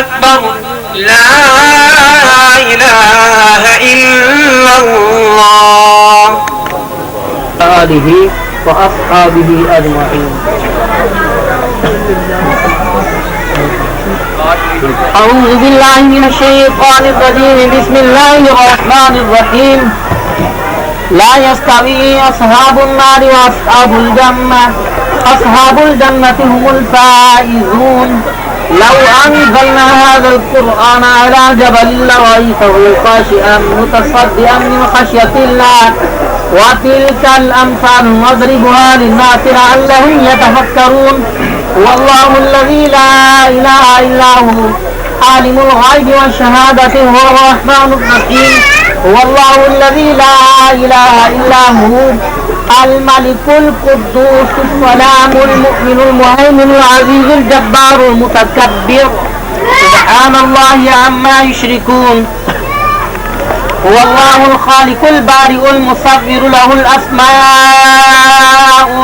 أكبر لا إله إلا الله آله وأصحابه أجمعين أعوذ بالله من الشيطان الرجيم بسم الله الرحمن الرحيم لا يستوي أصحاب النار وأصحاب الجنة أصحاب الجنة هم الفائزون لو أنزلنا هذا القرآن على جبل لرأيته خاشعا متصدعا من خشية الله وتلك الأمثال نضربها للناس لعلهم يتفكرون والله الذي لا إله إلا هو عالم الغيب والشهادة هو الرحمن الرحيم والله الذي لا إله إلا هو الملك القدوس السلام المؤمن المهيمن العزيز الجبار المتكبر سبحان الله عما يشركون هو الله الخالق البارئ المصور له الأسماء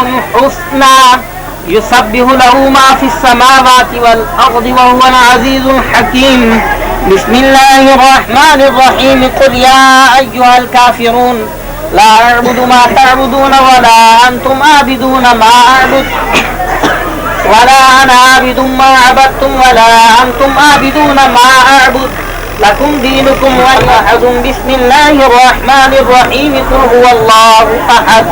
الحسنى يسبح له ما في السماوات والأرض وهو العزيز الحكيم بسم الله الرحمن الرحيم قل يا أيها الكافرون لا أعبد ما تعبدون ولا أنتم عابدون ما أعبد ولا أنا عابد ما عبدتم ولا أنتم عابدون ما أعبد لكم دينكم ولي أحد بسم الله الرحمن الرحيم قل هو الله أحد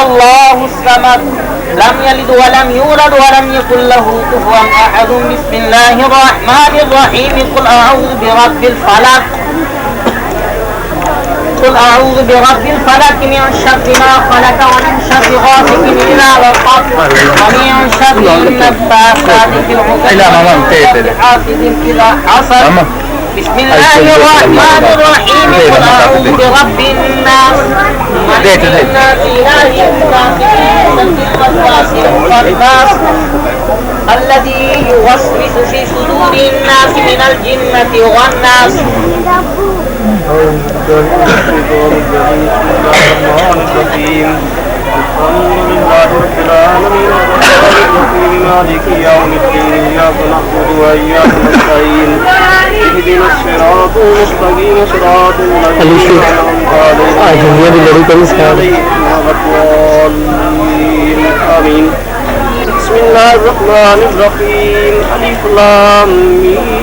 الله الصمد لم يلد ولم يولد ولم يكن له كفوا أحد بسم الله الرحمن الرحيم قل أعوذ برب الفلق قل أعوذ برب الفلق من شر ما خلق ومن شر غاسق إذا وقب ومن شر النفاثات في العقد ومن شر حاسد إذا حسد بسم الله الرحمن الرحيم قل أعوذ برب الناس ملك الناس إله الناس الناس الذي يوسوس في صدور الناس من الجنة والناس الحمد لله رب العالمين الرحمن الرحيم مالك يوم الدين إياك نعبد وإياك نستعين اهدنا الصراط المستقيم صراط الذين أنعمت عليهم غير المغضوب عليهم آمين بسم الله الرحمن الرحيم ألف لام ميم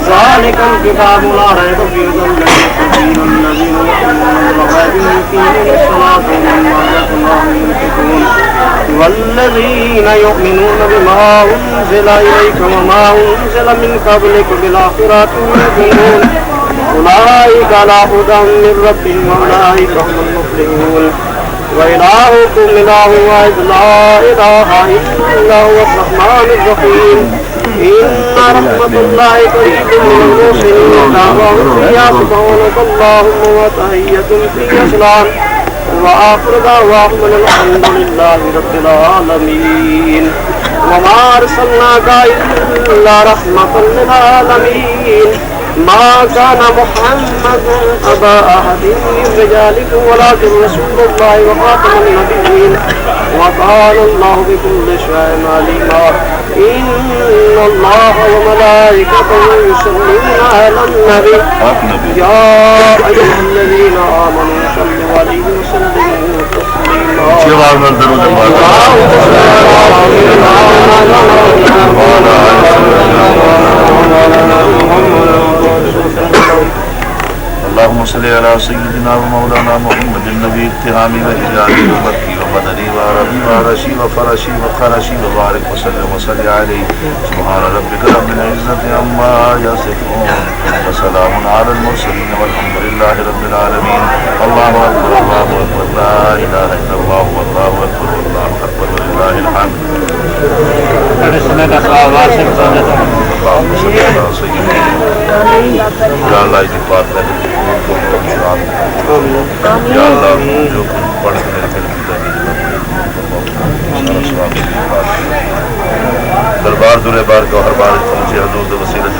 ذلك الكتاب لا ريب فيه هدى للمتقين الذين يؤمنون بالغيب ويقيمون الصلاة ومما رزقناهم ينفقون والذين يؤمنون بما أنزل إليك وما أنزل من قبلك بالآخرة يوقنون أولئك على هدى من ربهم وأولئك هم المفلحون وإلهكم إله واحد لا إله إلا هو الرحمن الرحيم إن رحمة الله قريب من المحسنين دعواهم فيها سبحانك اللهم وتحيتهم فيها سلام وآخر دعواهم الحمد لله رب العالمين وما أرسلناك إلا رحمة للعالمين ما كان محمد أبا أحد من رجالكم ولكن رسول الله وخاتم النبيين وكان الله بكل شيء عليما إن الله وملائكته يصلون على النبي يا أيها الذين آمنوا صلوا عليه وسلموا اللهم صل على سيدنا ومولانا محمد النبي التهامي وإجاري ومكي ومدني وعربي وعرشي وفرشي وخرشي وبارك وسلم وصل عليه سبحان ربك رب العزة عما يصفون وسلام على المرسلين والحمد لله رب العالمين الله أكبر الله أكبر لا إله إلا الله والله أكبر والله أكبر ولله الحمد اللهم صل على سيدنا या अल्लाह की बात है या अल्लाह जो पढ़ मेरे दरबार दुरे बार को हर बार पहुंचे हजूर वसीलत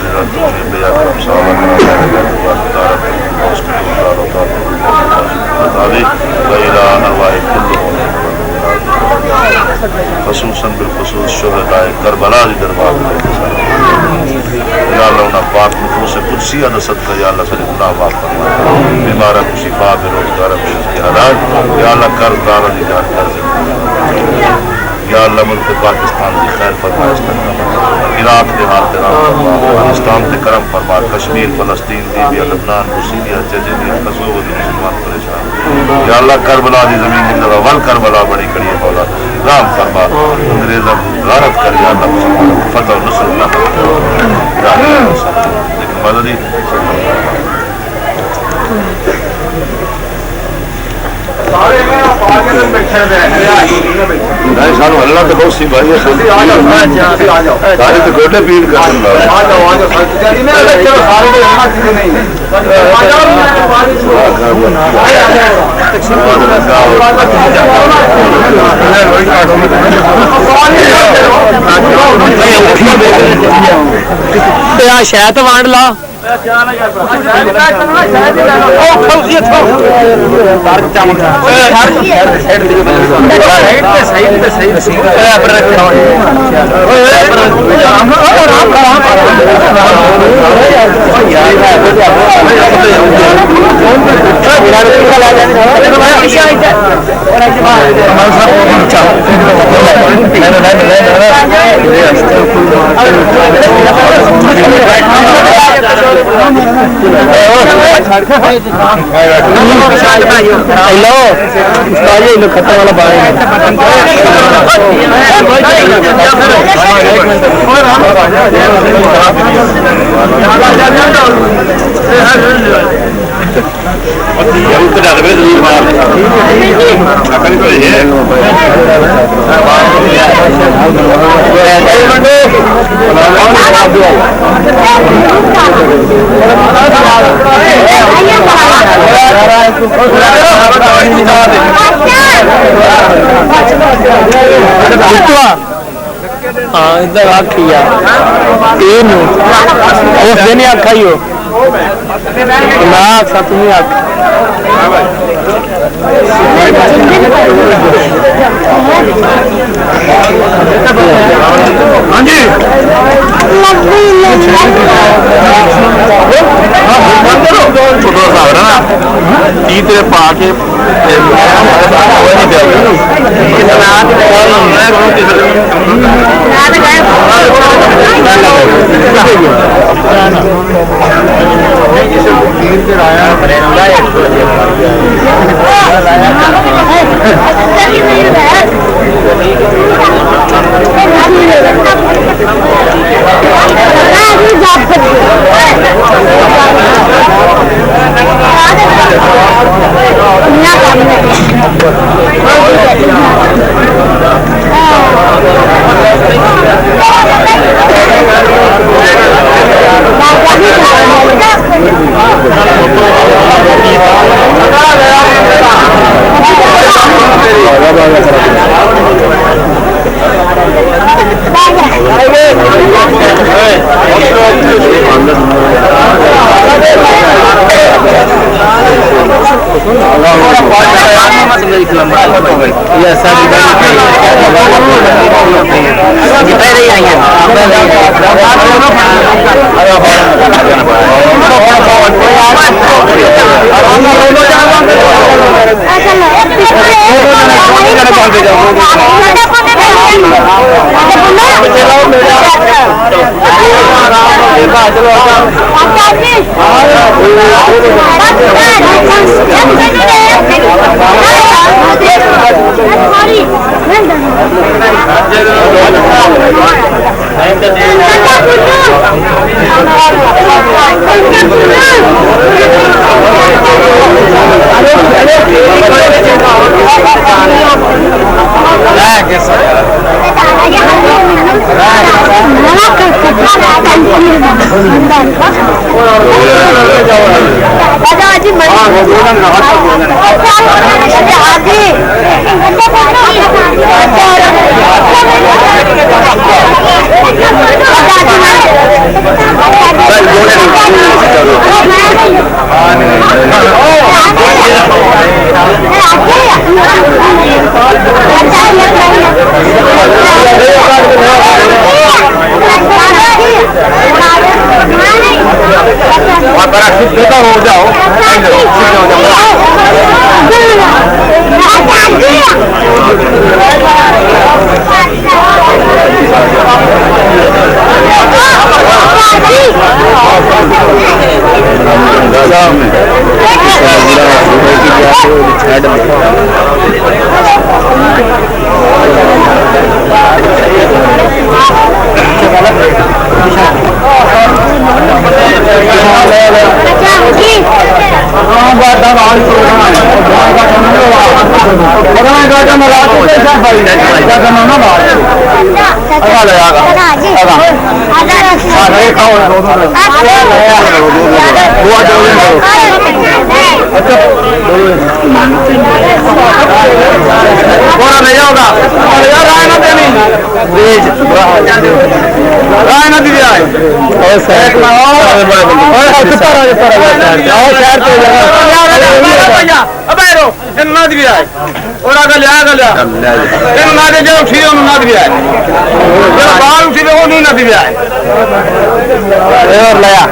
खसूसन बिलखसूस शुहदाए करबला दी दरबार में या अल्लाह उन्हें पाक नफूस कुदसिया दा सदका या अल्लाह सारे गुनाह माफ फरमा बीमारा को शिफा बेरोजगार के हालात या अल्लाह कर्जदार दी जान कर या अल्लाह मुल्क पाकिस्तान की खैर फरमा इराक के हाल अफगानिस्तान के करम फरमा कश्मीर फलस्तीन लीबिया लबनान सीरिया चेचनिया कसूर मुसलमान परेशान या अल्लाह करबला दी जमीन की जगह वल करबला बड़ी कड़ी है मौला राम फरमा अंग्रेज गारत कर या अल्लाह मुसलमान फतह नस्र अल्लाह लेकिन मदद ही सानू अल्लाह तो बहुत सी भाई सारे तो गोटे पीड़ कर शायद वांड ला हेलो खत्म वाला बाय हाँ इधर आखिया उस दिन आखा ही हो ना आखा तुम्हें आख हाँ जी तेरे पा के Gracias. थोड़ा हो जाओ ले जाओगा राय ना देनी राय ना दी जाए ना दी जाए और आगे लिया ना दे जाओ उठी ना दी जाए बाहर उठी वो नहीं ना दी जाए और लिया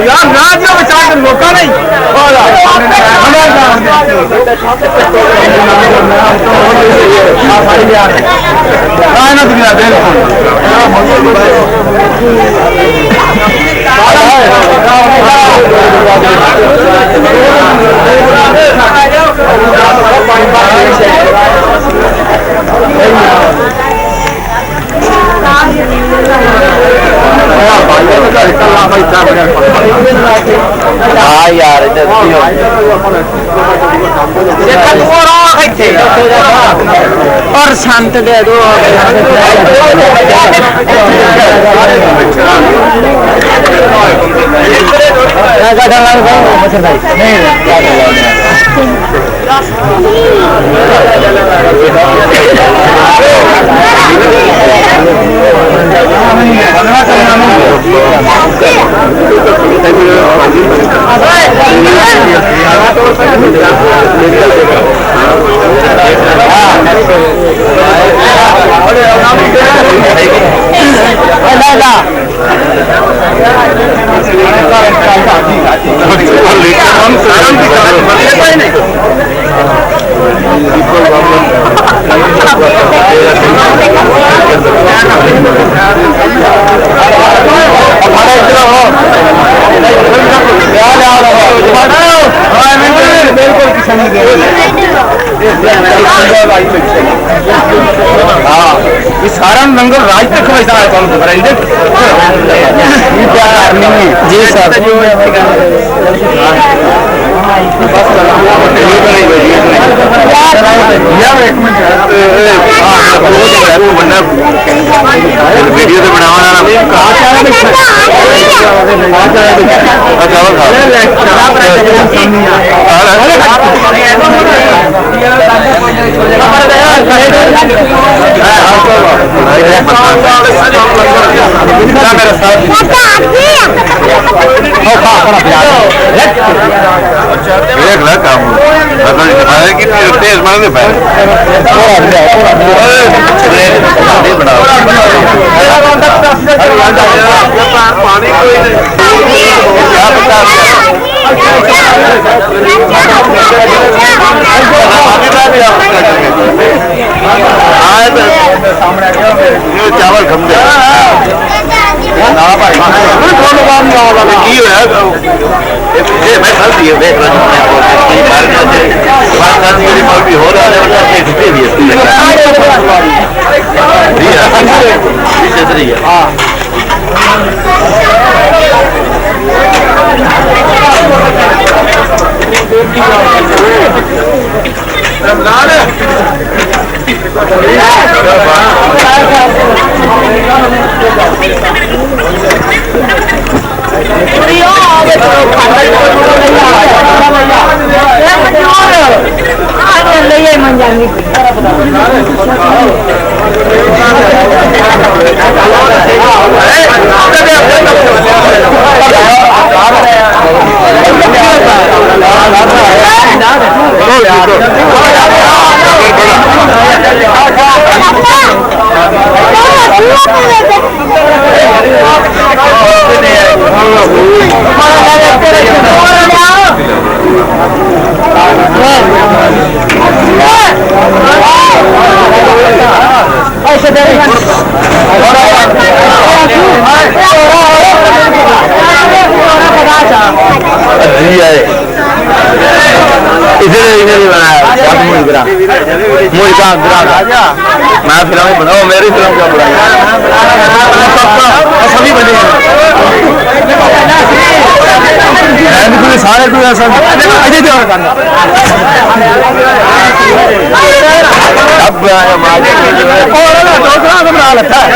यार ना दियो बेचारे मौका नहीं हाँ यार और शांत दे दो सारा नंगल राज तक वैसा है जी सर वीडियो से बनावा देख ला काम तेज मारने पाए पानी चावल खम हो रहा मैं फिल्म बनाओ, मेरी फिल्म क्या बनाई सभी बने सारे कोई ऐसा अब बना लगता है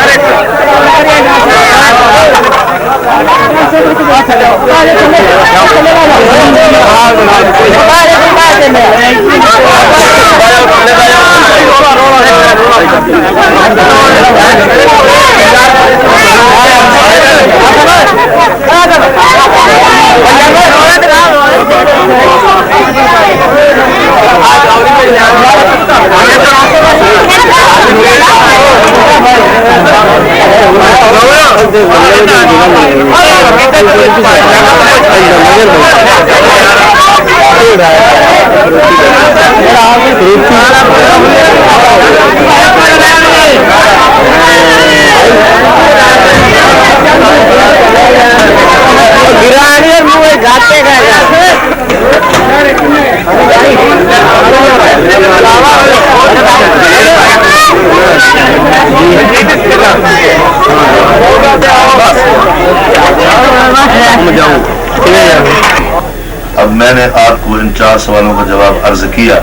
अब मैंने आपको इन 4 सवालों का जवाब अर्ज किया।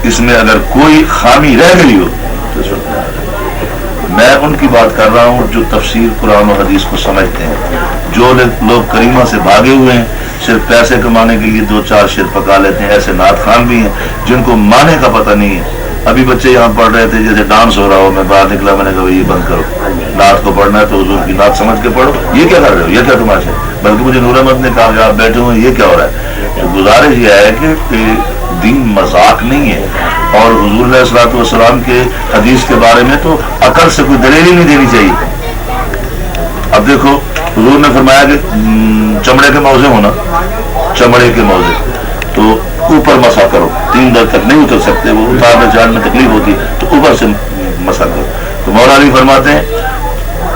इसमें अगर कोई खामी रह गई हो तो मैं उनकी बात कर रहा हूँ जो तफसीर कुरान और हदीस को समझते हैं। जो लोग करीमा से भागे हुए हैं, सिर्फ पैसे कमाने के लिए 2-4 शेर पका लेते हैं, ऐसे नात खान भी हैं जिनको माने का पता नहीं है। अभी बच्चे यहाँ पढ़ रहे थे, जैसे डांस हो रहा हो, मैं बाहर निकला, मैंने कहा ये बंद करो, नात को पढ़ना है तो हुजूर की नात समझ के पढ़ो। ये क्या कर रहे हो, ये क्या तमाशा है? बल्कि मुझे नूर अहमद ने कहा कि आप बैठे हुए, ये क्या हो रहा है? तो गुजारिश यह है कि दीन मजाक नहीं है, और हुजूर अलैहिस्सलातु वस्सलाम के हदीस के बारे में तो अकल से कोई दलील ही नहीं देनी चाहिए। अब देखो, हुजूर ने फरमाया कि चमड़े के मौजे होना, चमड़े के मौजे तो ऊपर मसा करो, 3 दर तक नहीं उतर सकते, वो उतारने चढ़ने में तकलीफ होती है, तो ऊपर से मसा करो। तो मौला अली फरमाते हैं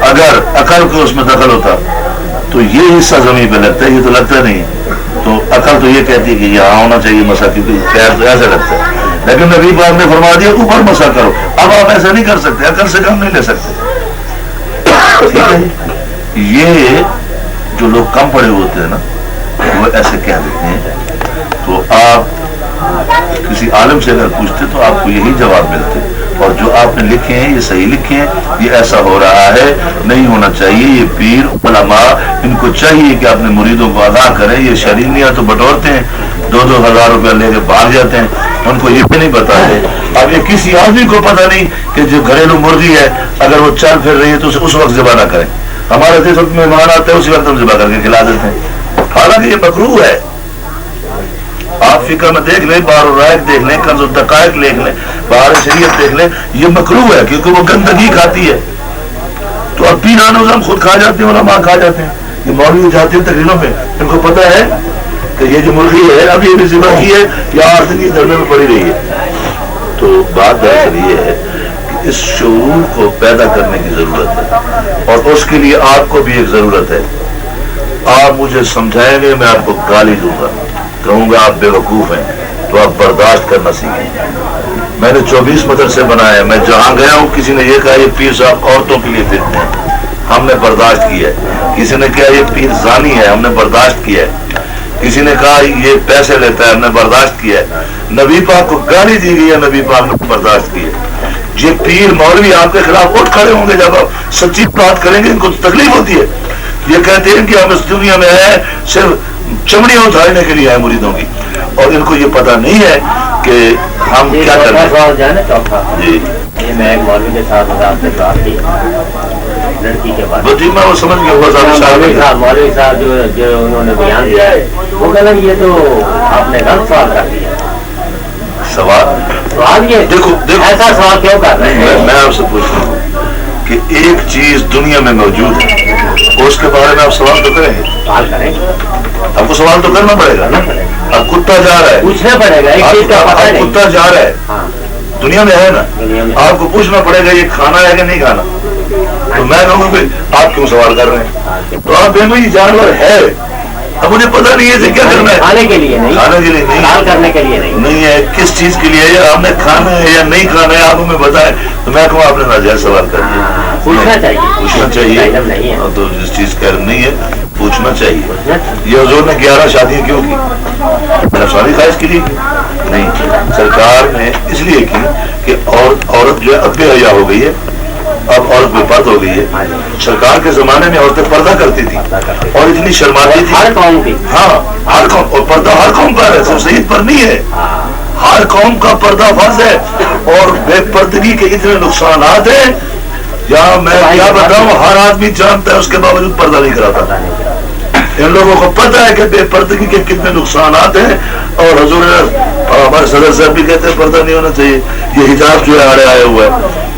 अगर अकल को उसमें दखल होता तो ये हिस्सा जमीन पे लगता है, ये तो लगता नहीं। तो अकल तो ये कहती है कि यहाँ होना चाहिए मसा, क्योंकि पैर तो ऐसा लगता है, लेकिन नबी पाक ने फरमा दिया ऊपर मसा करो। अब आप ऐसा नहीं कर सकते, अकल से काम नहीं ले सकते, ठीक है? ये जो लोग कम पढ़े होते हैं ना, वो ऐसे कह देते हैं। तो आप किसी आलिम से अगर पूछते तो आपको यही जवाब मिलते, और जो आपने लिखे हैं ये सही लिखे हैं, ये ऐसा हो रहा है, नहीं होना चाहिए। ये पीर उलमा, इनको चाहिए कि अपने मुरीदों को आगाह करें। ये शरीनिया तो बटोरते हैं, 2-2 हज़ार रुपया लेके भाग जाते हैं, उनको ये भी नहीं बताते। अब ये किसी आदमी को पता नहीं कि जो घरेलू मुर्गी है अगर वो चल फिर रही है तो उस वक्त ज़िबा ना करें। हमारे देश में मेहमान आते हैं, उसी वक्त हम ज़िबा करके खिला देते हैं, हालांकि ये मकरूह है। आप फिक्र में देख लें, बाहर रायक देख लें, कंज़ुल दकायक देख लें, बाहर शरीयत देख लें, ये मकरूह है क्योंकि वो गंदगी खाती है। तो अब 3 आनोज़म खुद खा जाते हैं, उलमा खा जाते हैं। ये मौलवी जाते हैं तकरीरों में, इनको पता है कि ये जो मुर्गी है अब ये भी ज़िबा की है या 8 दिन की धरने में पड़ी रही है। तो बात दरअसल ये है कि इस शऊर को पैदा करने की जरूरत है, और उसके लिए आपको भी एक जरूरत है। आप मुझे समझाएंगे, मैं आपको गाली दूंगा, कहूंगा आप बेवकूफ हैं, तो आप बर्दाश्त करना सीखें। मैंने 24 मदरसे बनाए, मैं जहां गया हूं किसी ने ये कहा ये पीर साहब औरतों के लिए फिरते हैं, हमने बर्दाश्त किया है। किसी ने कहा ये पीर जानी है, हमने बर्दाश्त किया है। किसी ने कहा ये पैसे लेता है, हमने बर्दाश्त किया है। नबी पाक को गाली दी गई है, नबी पाक ने बर्दाश्त की है। ये पीर मौलवी आपके खिलाफ उठ खड़े होंगे, जब आप सच्ची बात करेंगे इनको तो तकलीफ होती है। ये कहते हैं कि हम इस दुनिया में है सिर्फ चमड़ियां उतारने के लिए है मुरीदों की, और इनको ये पता नहीं है कि हम क्या कर रहे हैं। जी, ये मैं एक मौलवी के साथ बात की लड़की के बाद, जी मैं वो समझ गया। मौलवी साहब जो उन्होंने बयान दिया वो कहना ये तो आपने गलत सवाल कर दिया। सवाल ये देखो ऐसा सवाल क्यों कर रहे हैं? मैं आपसे पूछता हूँ कि एक चीज दुनिया में मौजूद है, उसके बारे में आप सवाल तो करेंगे? सवाल करेंगे, आपको सवाल तो करना पड़ेगा ना। अब कुत्ता जा रहा है, पूछना पड़ेगा, एक चीज का पता नहीं, कुत्ता जा रहा है, दुनिया में है ना, आपको पूछना पड़ेगा ये खाना है कि नहीं खाना। तो मैं कहूँगा भाई आप क्यों सवाल कर रहे हैं? तो आप भाई जानवर है, अब मुझे पता नहीं है इसे क्या करना है। खाने के लिए नहीं, खाने के लिए नहीं, लाल करने के लिए नहीं है। किस चीज के लिए है? आपने खाना है या नहीं खाना है, आप हमें बताएं। तो मैं कहूँ आपने नाजायज सवाल कर दिया। पूछना चाहिए, पूछना चाहिए। तो जिस चीज का नहीं है पूछना चाहिए। ये हुजूर ने 11 शादियां क्यों की? नफसानी ख्वाहिश के लिए नहीं, सरकार ने इसलिए की कि औरत जो है अब बेहया हो गई है, अब औरत बेपर्द हो गई है। सरकार के जमाने में औरतें पर्दा करती थी और इतनी शर्माती थी हर कौम की। हाँ, हर कौम, और पर्दा हर कौम पर है, सिर्फ सईद पर नहीं है। हर कौम का पर्दा फर्ज है और बेपर्दगी के इतने नुकसान हैं या मैं क्या बताऊं, हर आदमी जानता है, उसके बावजूद पर्दा नहीं कराता। इन लोगों को पता है कि बेपर्दगी के कितने नुकसान हैं और हुजूर हमारे सदर साहब भी कहते हैं पर्दा नहीं होना चाहिए, ये हिजाब जो है आड़े आया हुआ है।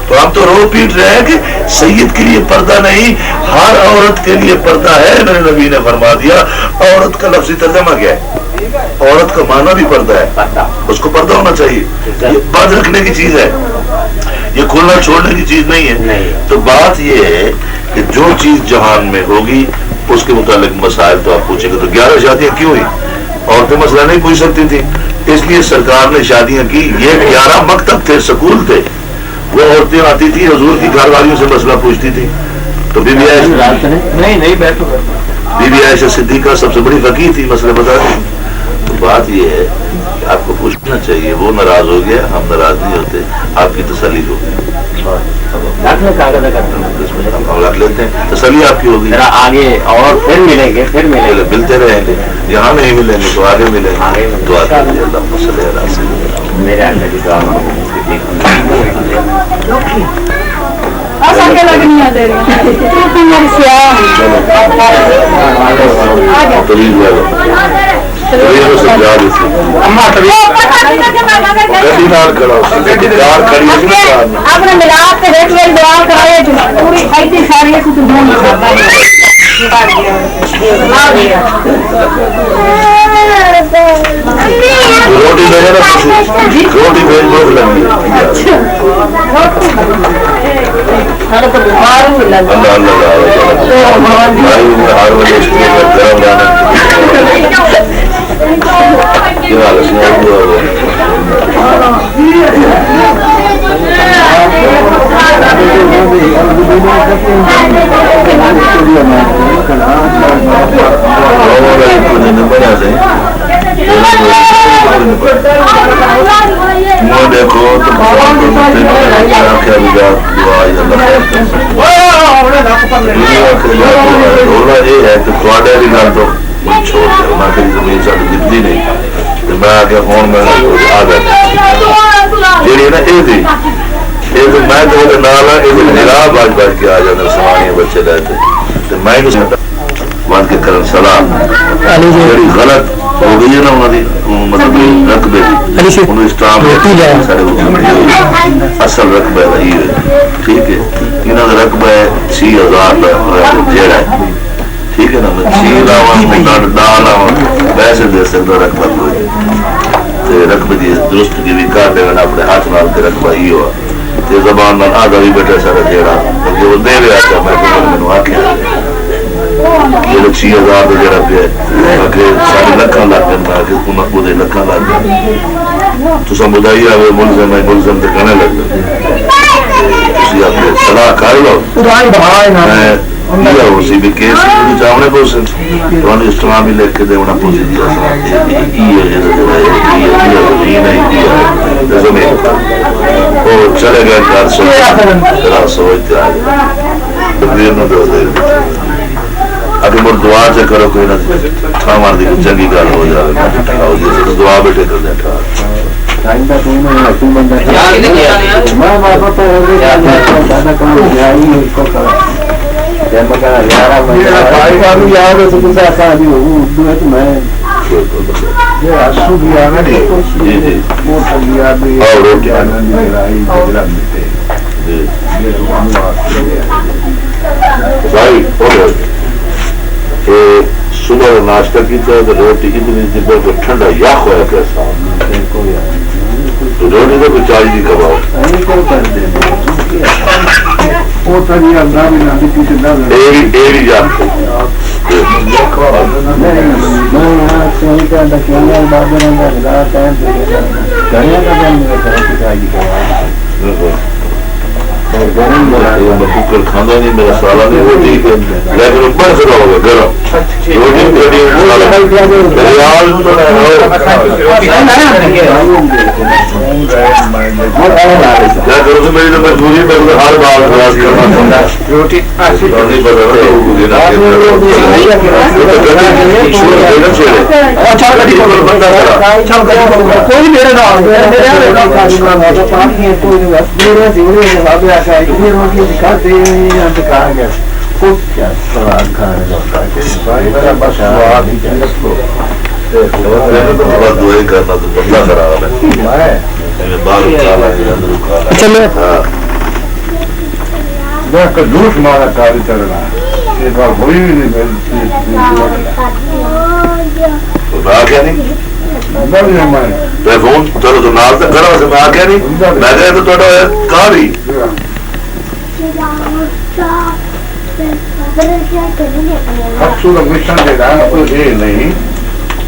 तो हम तो रो पीट रहे हैं कि सैयद के लिए पर्दा नहीं, हर औरत के लिए पर्दा है। मेरे नबी ने फरमा दिया। औरत का लफ्ज़ी तर्जुमा क्या है? औरत का माना भी पर्दा है, उसको पर्दा होना चाहिए। ये बात रखने की चीज है, ये खोलना छोड़ने की चीज नहीं है। तो बात ये है कि जो चीज जहान में होगी उसके मुतालिक मसाइल तो आप पूछेंगे। तो 11 शादियां क्यों हुई? औरतें मसला नहीं पूछ सकती थी, इसलिए सरकार ने शादियां की। ये 11 मकतब थे, स्कूल थे, वो औरतें आती थी हुजूर की घरवालियों से मसला पूछती थी। तो बीबी आयशा सिद्दीका सबसे बड़ी फकीह थी, मसले बताती। तो बात ये है कि आपको पूछना चाहिए। वो नाराज हो गया, हम नाराज नहीं होते, आपकी तसल्ली हो गई, हम रख लेते हैं, तसल्ली आपकी होगी। आगे और फिर मिलेंगे, मिलते रहेंगे, यहाँ नहीं मिलेंगे तो आगे मिलेंगे। दुआ कीजिए, मेरे अंदर की दुआ आपने मिला के देख लिया, दुआ कराए पूरी खाई सारी रोटी भेजे ना, रोटी भेज भूख लगी। देखो तो जमीन साड़ी दिखती नहीं, मैं आके फोन में आ गया जी ना ये तो मैं तो नाल निगाह बज बज के आ जाते समानी बच्चे रहते तो मैं बन के करन सलाम जी गलत हो गई है ना उन्होंने मतलब रकबे की इस्लाम असल रकबा वही है, ठीक है। इन्होंने रकबा है 6000 जेड़ा है, ठीक है ना। मैं 6 लावा पैसे दे सकता रकबा कोई रकबे की दुरुस्त की भी कर लेना अपने हाथ नाल के रकबा ही हुआ जबान नाल आधा भी बेटा सारा जेड़ा वो दे रहा था। मैं मैंने आख्या 6000 का जरा पे साढ़े लखा लग गए लखा लग गए तो समुदाय आवे मुलजम है, मुलजम तो कहने लग गए सलाह कर लो। मैं उसी भी केस चावने को इस्लाम ही लिख के देना पोसी वो चले गए घर सोचते आ गए। अभी मुझे दुआ से करो कोई ना खावर की चंगी गल हो जाए तो दुआ बेटे कर दे। सुबह नाश्ता किया तो रोटी इतनी बिल्कुल ठंडा याक होया कैसा रोटी को भी चाहिए कबाओ वो तो नहीं अंदर भी ना दिखी चिंता एरी जाते कुकर खाना नहीं मेरा साला नहीं वो ठीक है लेकिन ऊपर से होगा गरम रोटी क्या करो तो मेरी तो मजबूरी में हर बार प्रयास करना रोटी दुआई करना तो बंदा खराब है चलो झूठ मारा कार्य करना एक बार हुई भी नहीं क्या नहीं फोन चलो तो नाल तक करो मैं आख्या नहीं मैं कहा तो थोड़ा कार ही सूरज मिशन दे रहा है कोई ये नहीं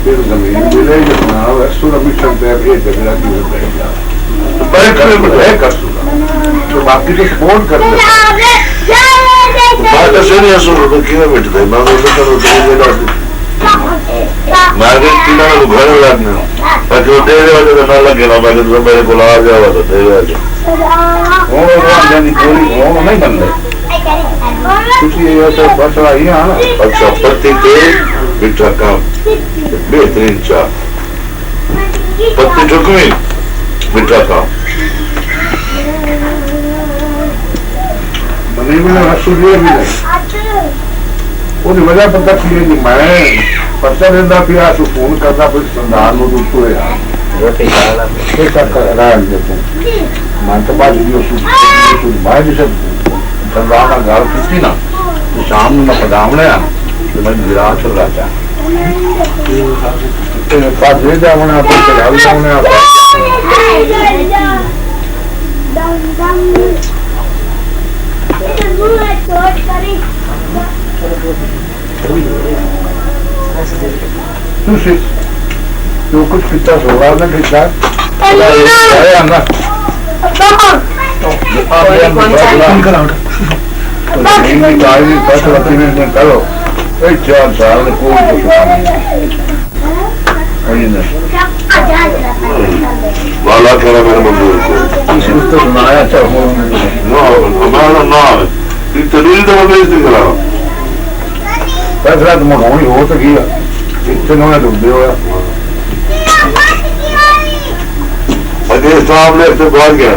फिर जमीन मिले सूरज मिशन दे ये जगह की तो बाकी तो सपोर्ट कर घर लगना बाकी दे ना लगे ना बाकी तो मेरे को आ जावा तो दे नहीं बनते अच्छा पत्ती तेल मीठा काम बेहतरीन चाह पत्ती चुकमी मीठा काम ਉਹਦੀ ਵਜ੍ਹਾ ਪਤਾ ਕੀ ਹੈ ਜੀ ਮੈਂ ਪਤਾ ਦਿੰਦਾ ਪਿਆ ਤੂੰ ਫੋਨ ਕਰਦਾ ਫਿਰ ਸੰਦਾਨ ਨੂੰ ਤੂੰ ਹੋਇਆ ਰੋਟੀ ਖਾਣਾ ਇਹ ਤੱਕ ਰਾਣ ਦੇ ਤੂੰ ਮਨ ਤਾਂ ਬਾਅਦ ਵੀ ਉਸ ਬਾਅਦ ਜਿਸ ਸੰਦਾਨ ਨਾਲ ਗੱਲ ਕੀਤੀ ਨਾ ਤੇ ਸ਼ਾਮ ਨੂੰ ਮੈਂ ਪਦਾਵਣਾ ਤੇ ਮੈਂ ਵਿਰਾਜ ਚੱਲ ਰਹਾ ਚਾਹ ਤੇ ਪਾਸੇ ਜਾਵਣਾ ਤੇ ਚਲਾਉ ਜਾਵਣਾ Sushi, eu curto ficar zoado, né, Richard? वाला कह रहा मेरे मंजूर को तो सुनाया अच्छा हमारा नाम है तरीके तो मैं नहीं करा फैसला तो मंगानी हो तो किया इतने नोने डूबे हो अगर साहब ने तो बाहर गया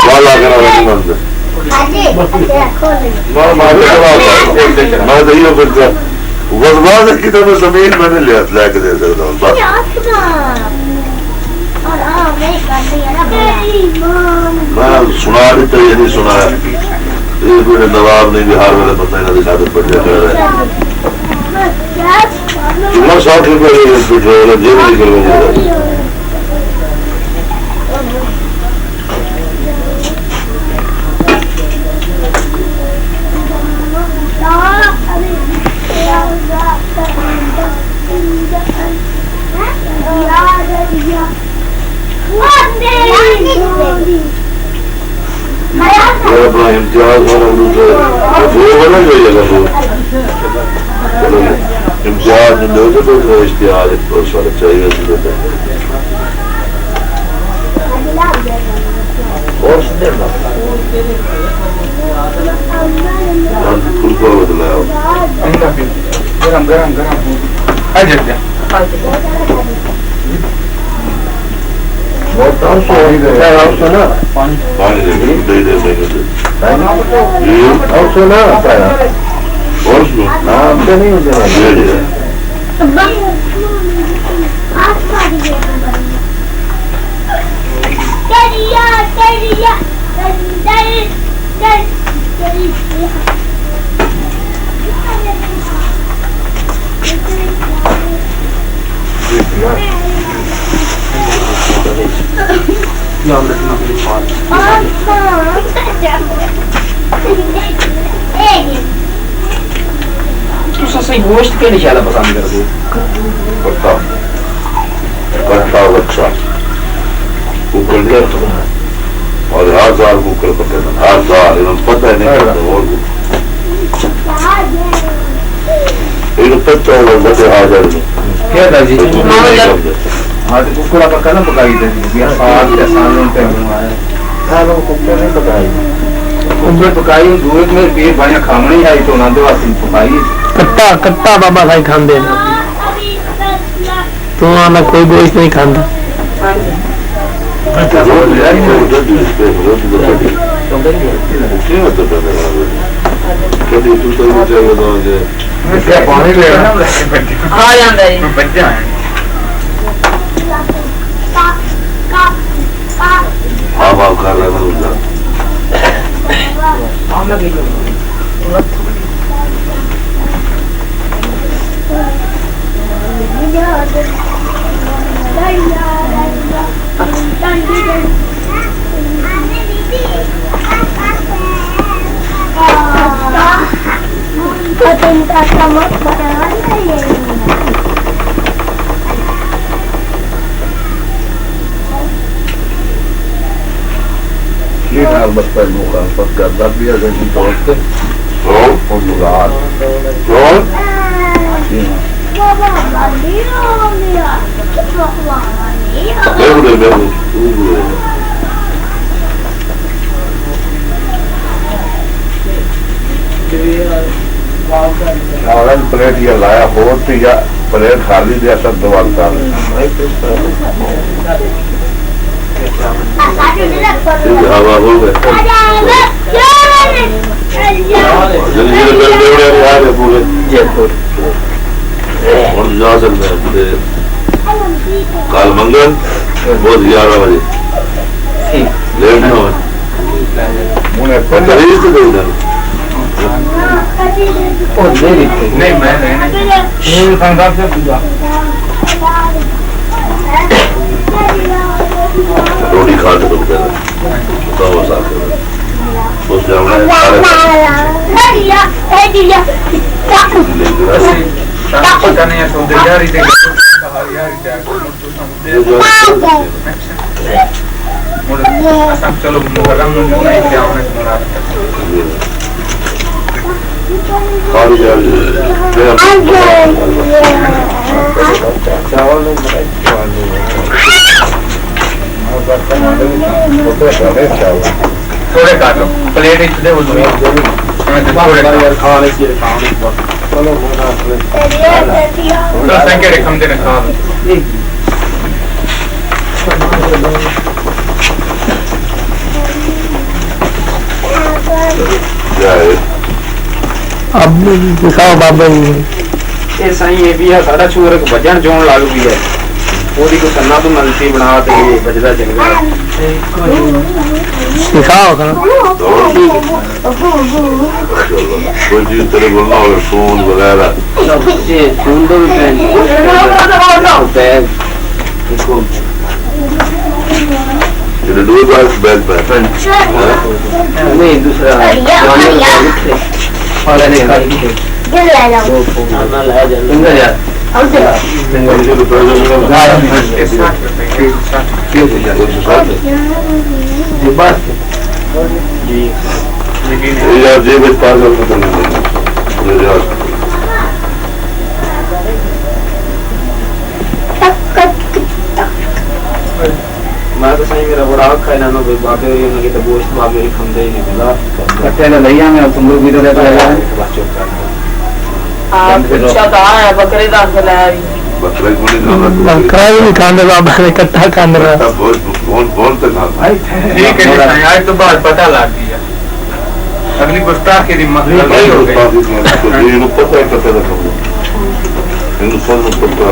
वाला कह रहा मेरे मंजूर मैं तो ये फिर वजवाज की तरह जमीन मैंने लेके दे सकता हूँ मैं सुना नहीं तो ये नहीं सुनाया ये कोई नवाब नहीं बिहार वाले बंदा इन्हें दिखाते पड़ जाता है चुना 60 रुपये पेट्रोल जेब निकल गया अपना इम्तिहाज वाला वाला जो इम्तिहाज में दो तो इश्तिहार सारा चाहिए फुलको बदलाया गरम गरम गरम पानी दे दे और सुना और नाम से नहीं होते सही गोश्त के निशाला पसंद कर दो कट्टा कट्टा बच्चा कुकर लिया तो और हर साल कुकर पकड़े हर साल इन्होंने पता ही नहीं करता और इन्होंने पता है बच्चे हाजिर नहीं क्या दादी हाँ तो कुकर आप कहना पकाई थे साल या साल में टाइम आया सालों कुकर नहीं पकाई कुकर पकाई दूध में पेट बढ़िया खामनी आई तो ना दो पकाई कट्टा कट्टा बाबा भाई खांदे तो आना कोई गोश्त नहीं खांदा पानी ले आ जाता है बच्चा हाँ बाप कर रहा था बस पर मुखाफत करता भी अगर दोस्त और मुराद प्लेट या लाया हो या प्लेट खाली दिया सब दवालता हवा हो गए पूरे और जा सकते हैं पूरे काल मंगल बहुत 11 बजे लेट ना हो नहीं मैं साहब से पूछा रोटी खा के तुम कहना उससे हमने पता नहीं है तो यार इधर चलो मुहर्रम में नहीं क्या होने तुम्हारा चावल थोड़े काट लो प्लेट इतने वो थोड़े खाने की चलो संख्या रकम देने खा अब दिखाओ बाबा जी ये सही है भी है सारा छोर एक भजन जोन लाग भी है ओदी को सन्ना तो नलती बना ते बजदा चंगा दिखाओ करो कोई चीज तेरे बोलना हो फोन वगैरह ये फोन दो बैग इसको तेरे दो बैग पे नहीं दूसरा और नहीं मैं तो सही मेरा बड़ा आँख खाना ना बाबे होंगे तो गोश्त बाबे खंदे ही नहीं मिला कट्टे ने लिया मैं तुम लोग भी तो लेकर आया अच्छा तो है बकरे दाल से लाया बकरे को नहीं खाना बकरा भी खाने बाबा ने कट्टा खाने रहा बहुत तक खाता ठीक है आज तो बात पता लग गया अगली गुस्ताख के दिन मतलब हो गई पता है कते रखा हिंदुस्तान में पता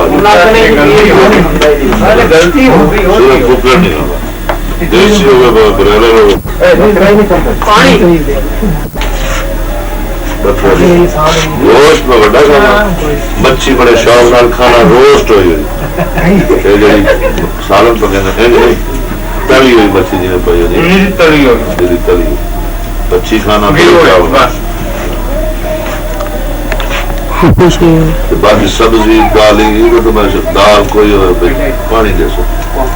गलती हो गई देसी हो गया ब्रॉयलर हो पानी रोस्ट में बड़ा खाना मच्छी बड़े शौक नाल खाना रोस्ट हो सालन पकड़ना तली हुई मच्छी जिन्हें पाई होती तली होगी तली हुई अच्छी खाना बस बाकी सब्जी दाल तो मैं दाल कोई पानी दे सकता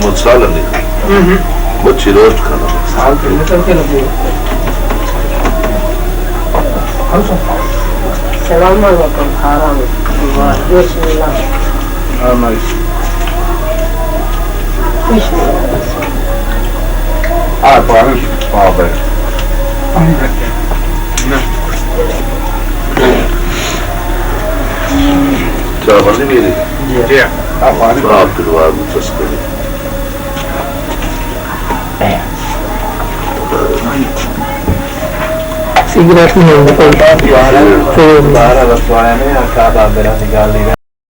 मसाला नहीं खाना मच्छी रोस्ट खाना सलाम अलैकुम हराम बिस्मिल्लाह क्या बनी मेरी आपके द्वार में तस्करी सिगरेट नहीं